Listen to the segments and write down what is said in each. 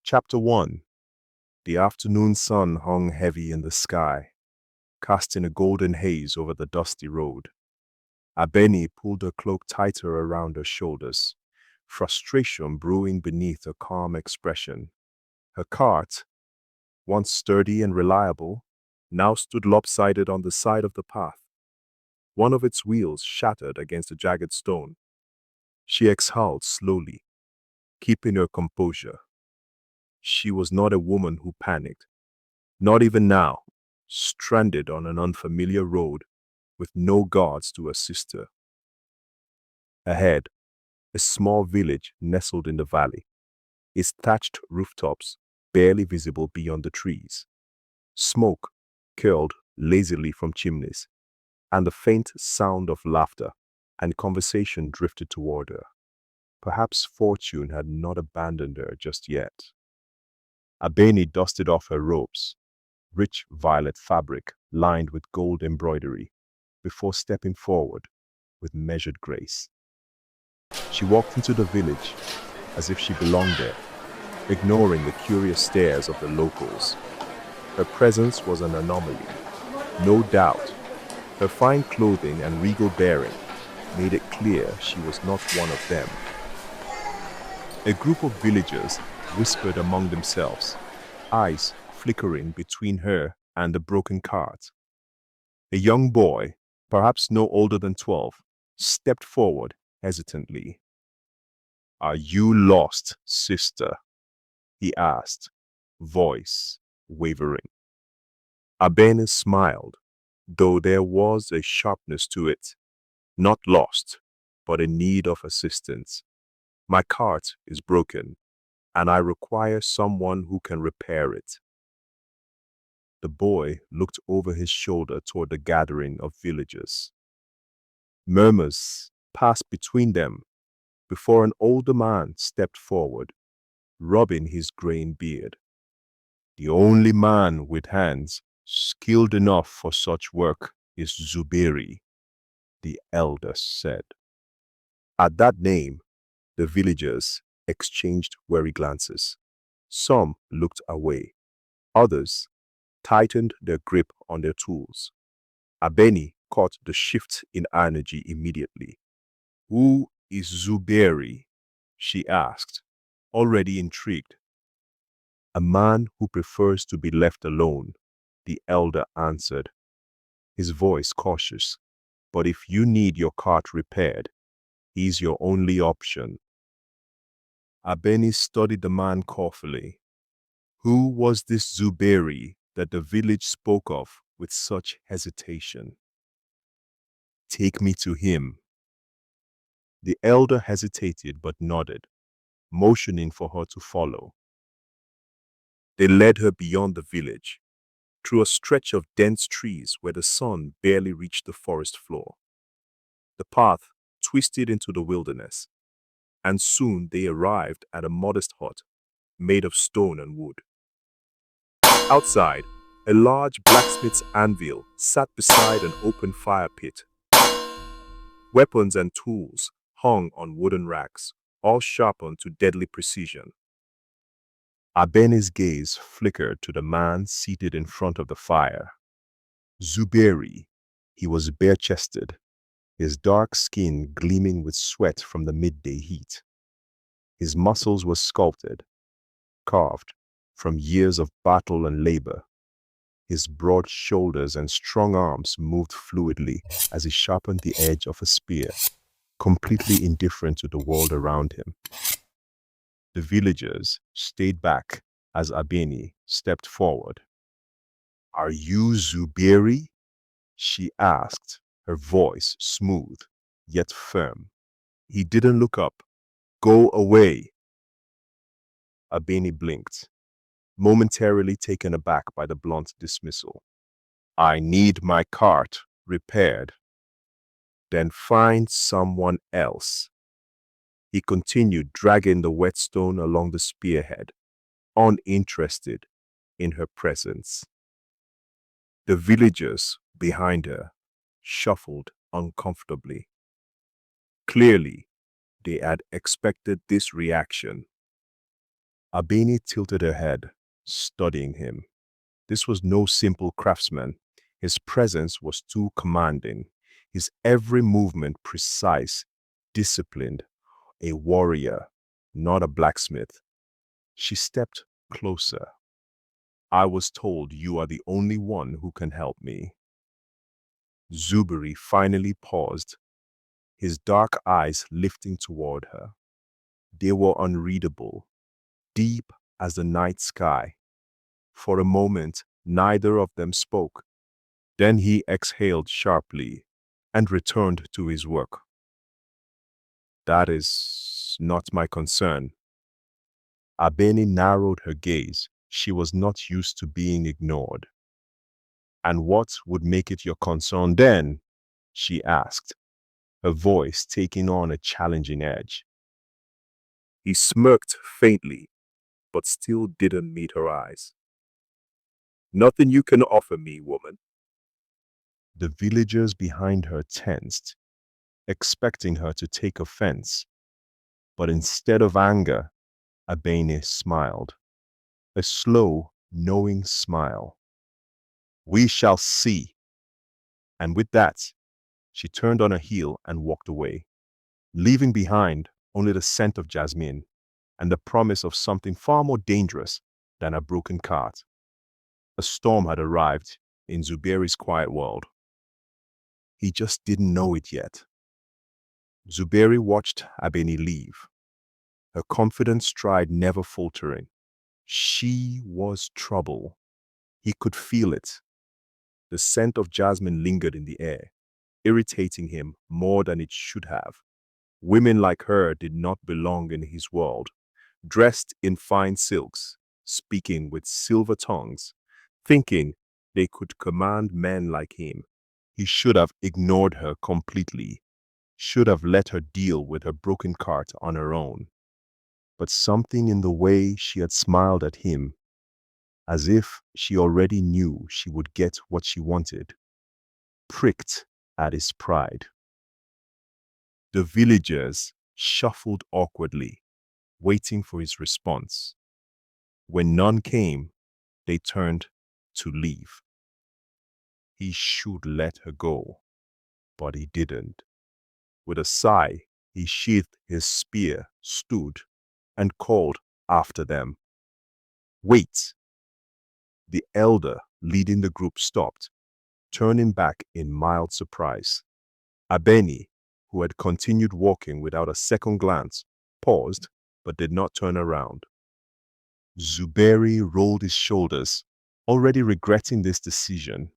Chapter 1. The afternoon sun hung heavy in the sky, casting a golden haze over the dusty road. Abeni pulled her cloak tighter around her shoulders, frustration brewing beneath her calm expression. Her cart, once sturdy and reliable, now stood lopsided on the side of the path. One of its wheels shattered against a jagged stone. She exhaled slowly, keeping her composure. She was not a woman who panicked. Not even now, stranded on an unfamiliar road with no guards to assist her. Ahead, a small village nestled in the valley, its thatched rooftops barely visible beyond the trees. Smoke curled lazily from chimneys, and the faint sound of laughter and conversation drifted toward her. Perhaps fortune had not abandoned her just yet. Abeni dusted off her robes, rich violet fabric lined with gold embroidery, before stepping forward with measured grace. She walked into the village as if she belonged there, ignoring the curious stares of the locals. Her presence was an anomaly, no doubt. Her fine clothing and regal bearing made it clear she was not one of them. A group of villagers whispered among themselves, eyes flickering between her and the broken cart. A young boy, perhaps no older than 12, stepped forward hesitantly. "Are you lost, sister?" he asked, voice wavering. Abene smiled, though there was a sharpness to it. "Not lost, but in need of assistance. My cart is broken, and I require someone who can repair it." The boy looked over his shoulder toward the gathering of villagers. Murmurs passed between them before an older man stepped forward, rubbing his graying beard. "The only man with hands skilled enough for such work is Zuberi," the elder said. At that name, the villagers exchanged wary glances. Some looked away. Others tightened their grip on their tools. Abeni caught the shift in energy immediately. "Who is Zuberi?" she asked, already intrigued. "A man who prefers to be left alone," the elder answered, his voice cautious. "But if you need your cart repaired, he's your only option." Abeni studied the man carefully. Who was this Zuberi that the village spoke of with such hesitation? "Take me to him." The elder hesitated but nodded, motioning for her to follow. They led her beyond the village, through a stretch of dense trees where the sun barely reached the forest floor. The path twisted into the wilderness, and soon they arrived at a modest hut made of stone and wood. Outside, a large blacksmith's anvil sat beside an open fire pit. Weapons and tools hung on wooden racks, all sharpened to deadly precision. Abeni's gaze flickered to the man seated in front of the fire. Zuberi. He was bare-chested, his dark skin gleaming with sweat from the midday heat. His muscles were sculpted, carved from years of battle and labor. His broad shoulders and strong arms moved fluidly as he sharpened the edge of a spear, completely indifferent to the world around him. The villagers stayed back as Abeni stepped forward. "Are you Zuberi?" she asked, her voice smooth yet firm. He didn't look up. "Go away." Abeni blinked, momentarily taken aback by the blunt dismissal. "I need my cart repaired." "Then find someone else." He continued, dragging the whetstone along the spearhead, uninterested in her presence. The villagers behind her shuffled uncomfortably. Clearly, they had expected this reaction. Abeni tilted her head, studying him. This was no simple craftsman. His presence was too commanding, his every movement precise, disciplined, a warrior, not a blacksmith. She stepped closer. I was told you are the only one who can help me. Zuberi finally paused, his dark eyes lifting toward her. They were unreadable, deep as the night sky. For a moment, neither of them spoke. Then he exhaled sharply and returned to his work. That is not my concern. Abeni narrowed her gaze. She was not used to being ignored. And what would make it your concern then? She asked, her voice taking on a challenging edge. He smirked faintly, but still didn't meet her eyes. Nothing you can offer me, woman. The villagers behind her tensed, expecting her to take offense. But instead of anger, Abene smiled. A slow, knowing smile. We shall see. And with that, she turned on her heel and walked away, leaving behind only the scent of jasmine and the promise of something far more dangerous than a broken cart. A storm had arrived in Zuberi's quiet world. He just didn't know it yet. Zuberi watched Abeni leave, her confident stride never faltering. She was trouble. He could feel it. The scent of jasmine lingered in the air, irritating him more than it should have. Women like her did not belong in his world, dressed in fine silks, speaking with silver tongues, thinking they could command men like him. He should have ignored her completely, should have let her deal with her broken cart on her own. But something in the way she had smiled at him, as if she already knew she would get what she wanted, pricked at his pride. The villagers shuffled awkwardly, waiting for his response. When none came, they turned to leave. He should let her go, but he didn't. With a sigh, he sheathed his spear, stood, and called after them. Wait! The elder leading the group stopped, turning back in mild surprise. Abeni, who had continued walking without a second glance, paused but did not turn around. Zuberi rolled his shoulders, already regretting this decision.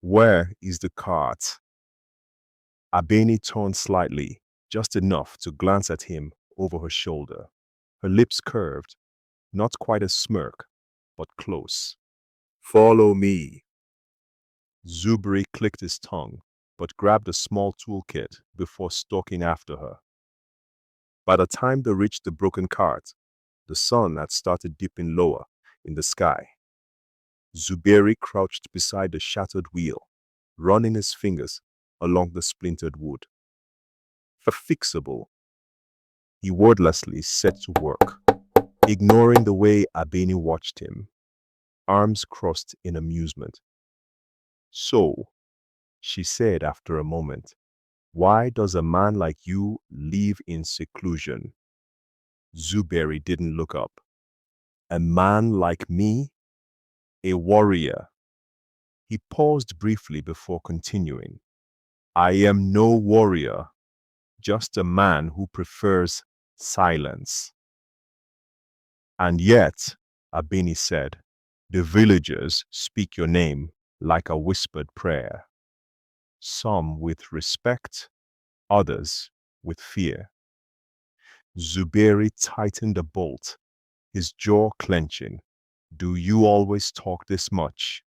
Where is the cart? Abeni turned slightly, just enough to glance at him over her shoulder. Her lips curved, not quite a smirk, but close. Follow me. Zuberi clicked his tongue, but grabbed a small toolkit before stalking after her. By the time they reached the broken cart, the sun had started dipping lower in the sky. Zuberi crouched beside the shattered wheel, running his fingers along the splintered wood. Fixable. He wordlessly set to work, ignoring the way Abeni watched him, arms crossed in amusement. So, she said after a moment, why does a man like you live in seclusion? Zuberi didn't look up. A man like me? A warrior. He paused briefly before continuing. I am no warrior, just a man who prefers silence. And yet, Abeni said, the villagers speak your name like a whispered prayer. Some with respect, others with fear. Zuberi tightened a bolt, his jaw clenching. Do you always talk this much?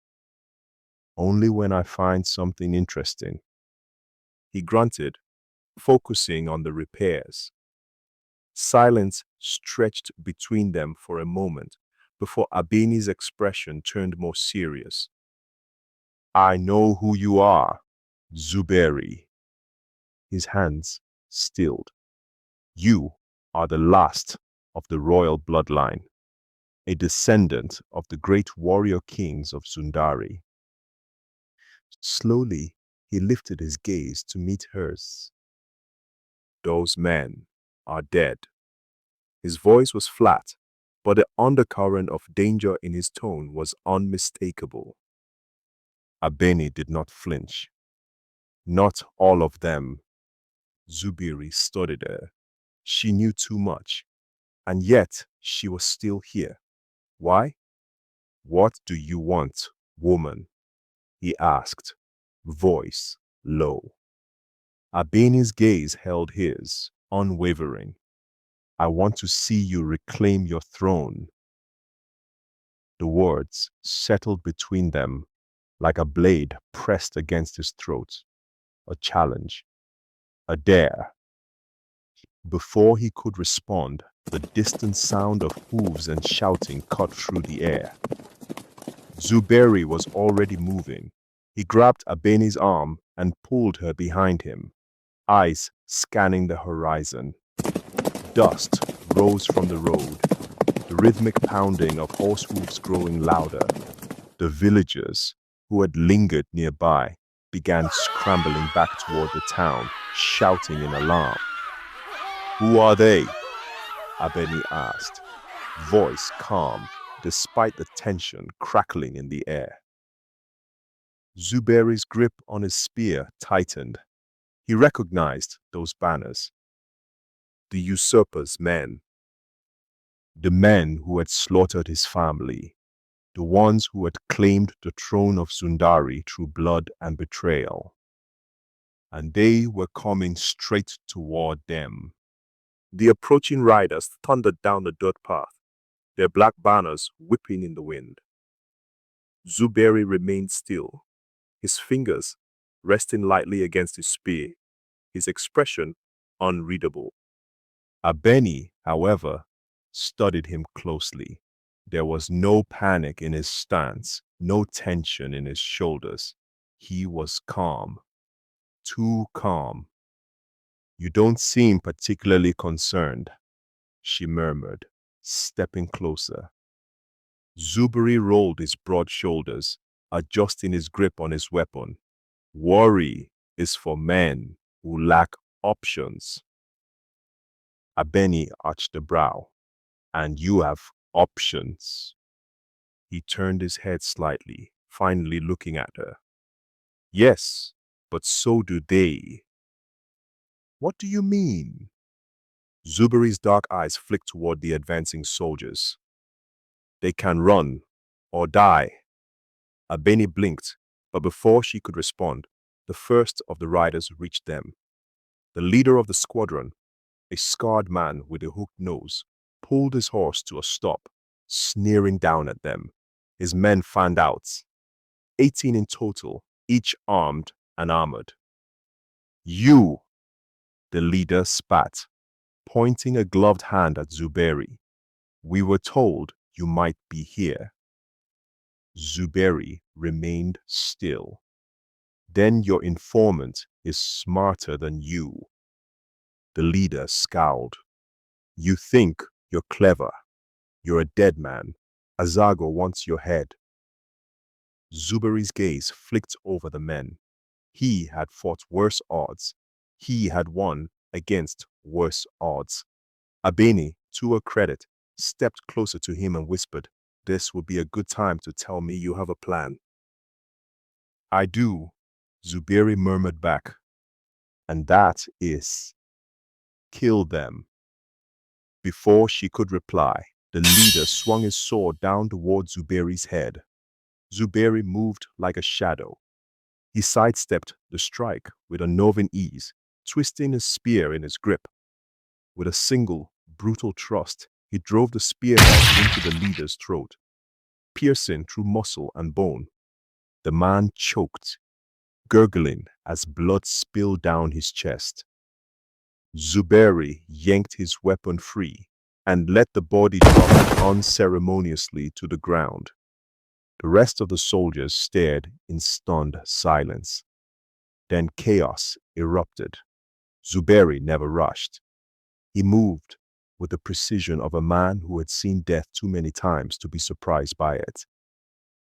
Only when I find something interesting. He grunted, focusing on the repairs. Silence stretched between them for a moment before Abeni's expression turned more serious. I know who you are, Zuberi. His hands stilled. You are the last of the royal bloodline. a descendant of the great warrior kings of Sundari. Slowly, he lifted his gaze to meet hers. Those men are dead. His voice was flat, but the undercurrent of danger in his tone was unmistakable. Abeni did not flinch. Not all of them. Zubiri studied her. She knew too much, and yet she was still here. Why? What do you want, woman? He asked, voice low. Abeni's gaze held his, unwavering. I want to see you reclaim your throne. The words settled between them like a blade pressed against his throat. A challenge. A dare. Before he could respond, the distant sound of hooves and shouting cut through the air. Zuberi was already moving. He grabbed Abeni's arm and pulled her behind him, eyes scanning the horizon. Dust rose from the road, the rhythmic pounding of horse hooves growing louder. The villagers, who had lingered nearby, began scrambling back toward the town, shouting in alarm. Who are they? Abeni asked, voice calm, despite the tension crackling in the air. Zuberi's grip on his spear tightened. He recognized those banners. The usurper's men. The men who had slaughtered his family. The ones who had claimed the throne of Sundari through blood and betrayal. And they were coming straight toward them. The approaching riders thundered down the dirt path, their black banners whipping in the wind. Zuberi remained still, his fingers resting lightly against his spear, his expression unreadable. Abeni, however, studied him closely. There was no panic in his stance, no tension in his shoulders. He was calm, too calm. You don't seem particularly concerned, she murmured, stepping closer. Zuberi rolled his broad shoulders, adjusting his grip on his weapon. Worry is for men who lack options. Abeni arched a brow. And you have options. He turned his head slightly, finally looking at her. Yes, but so do they. What do you mean? Zuberi's dark eyes flicked toward the advancing soldiers. They can run or die. Abeni blinked, but before she could respond, the first of the riders reached them. The leader of the squadron, a scarred man with a hooked nose, pulled his horse to a stop, sneering down at them. His men fanned out, 18 in total, each armed and armored. You, the leader spat, pointing a gloved hand at Zuberi. We were told you might be here. Zuberi remained still. Then your informant is smarter than you. The leader scowled. You think you're clever. You're a dead man. Azago wants your head. Zuberi's gaze flicked over the men. He had fought worse odds. He had won against worse odds. Abeni, to her credit, stepped closer to him and whispered, This would be a good time to tell me you have a plan. I do, Zuberi murmured back. And that is, kill them. Before she could reply, the leader swung his sword down toward Zuberi's head. Zuberi moved like a shadow. He sidestepped the strike with unnerving ease, twisting his spear in his grip. With a single, brutal thrust, he drove the spearhead into the leader's throat, piercing through muscle and bone. The man choked, gurgling as blood spilled down his chest. Zuberi yanked his weapon free and let the body drop unceremoniously to the ground. The rest of the soldiers stared in stunned silence. Then chaos erupted. Zuberi never rushed. He moved, with the precision of a man who had seen death too many times to be surprised by it.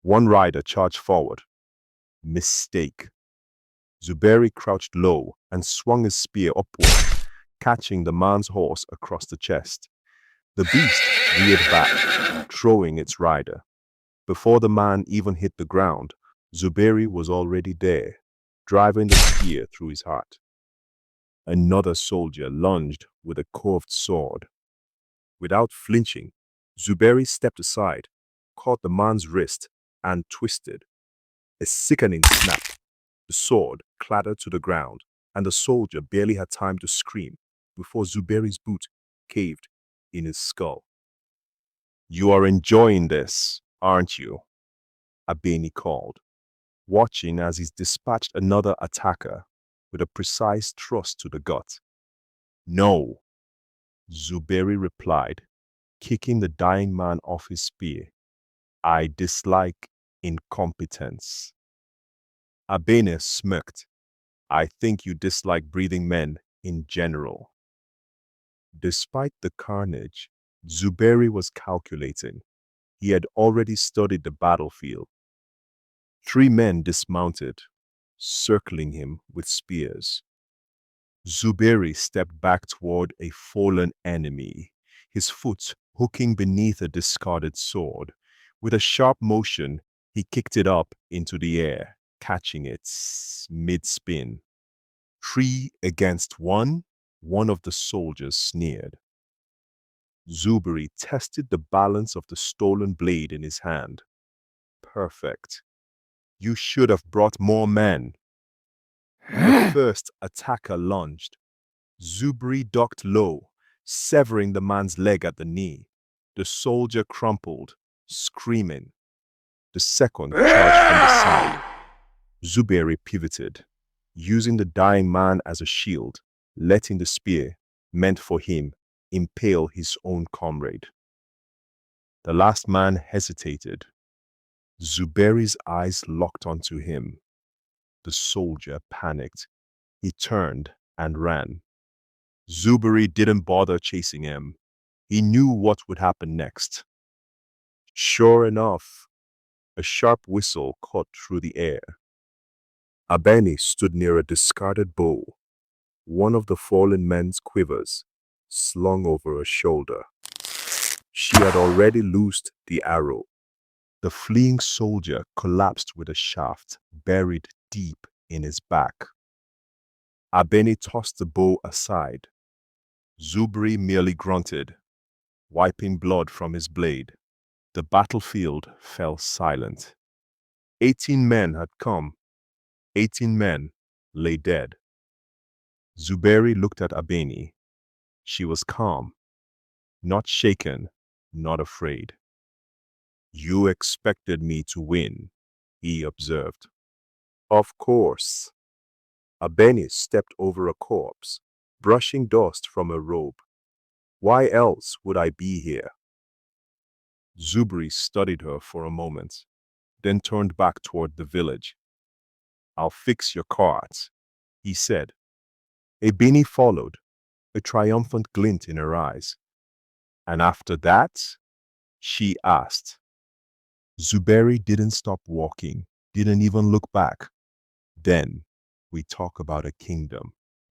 One rider charged forward. Mistake. Zuberi crouched low and swung his spear upward, catching the man's horse across the chest. The beast reared back, throwing its rider. Before the man even hit the ground, Zuberi was already there, driving the spear through his heart. Another soldier lunged with a curved sword. Without flinching, Zuberi stepped aside, caught the man's wrist, and twisted. A sickening snap. The sword clattered to the ground, and the soldier barely had time to scream before Zuberi's boot caved in his skull. "You are enjoying this, aren't you?" Abeni called, watching as he dispatched another attacker with a precise thrust to the gut. "No," Zuberi replied, kicking the dying man off his spear. "I dislike incompetence." Abene smirked. "I think you dislike breathing men in general." Despite the carnage, Zuberi was calculating. He had already studied the battlefield. 3 men dismounted, circling him with spears. Zuberi stepped back toward a fallen enemy, his foot hooking beneath a discarded sword. With a sharp motion, he kicked it up into the air, catching it mid-spin. 3 against 1, one of the soldiers sneered. Zuberi tested the balance of the stolen blade in his hand. "Perfect. You should have brought more men." The first attacker lunged. Zuberi ducked low, severing the man's leg at the knee. The soldier crumpled, screaming. The second charged from the side. Zuberi pivoted, using the dying man as a shield, letting the spear, meant for him, impale his own comrade. The last man hesitated. Zuberi's eyes locked onto him. The soldier panicked. He turned and ran. Zuberi didn't bother chasing him. He knew what would happen next. Sure enough, a sharp whistle caught through the air. Abeni stood near a discarded bow, one of the fallen men's quivers, slung over her shoulder. She had already loosed the arrow. The fleeing soldier collapsed with a shaft buried deep in his back. Abeni tossed the bow aside. Zuberi merely grunted, wiping blood from his blade. The battlefield fell silent. 18 men had come. 18 men lay dead. Zuberi looked at Abeni. She was calm, not shaken, not afraid. "You expected me to win," he observed. "Of course." Abeni stepped over a corpse, brushing dust from her robe. "Why else would I be here?" Zuberi studied her for a moment, then turned back toward the village. "I'll fix your carts," he said. Abeni followed, a triumphant glint in her eyes. "And after that?" she asked. Zuberi didn't stop walking, didn't even look back. "Then we talk about a kingdom."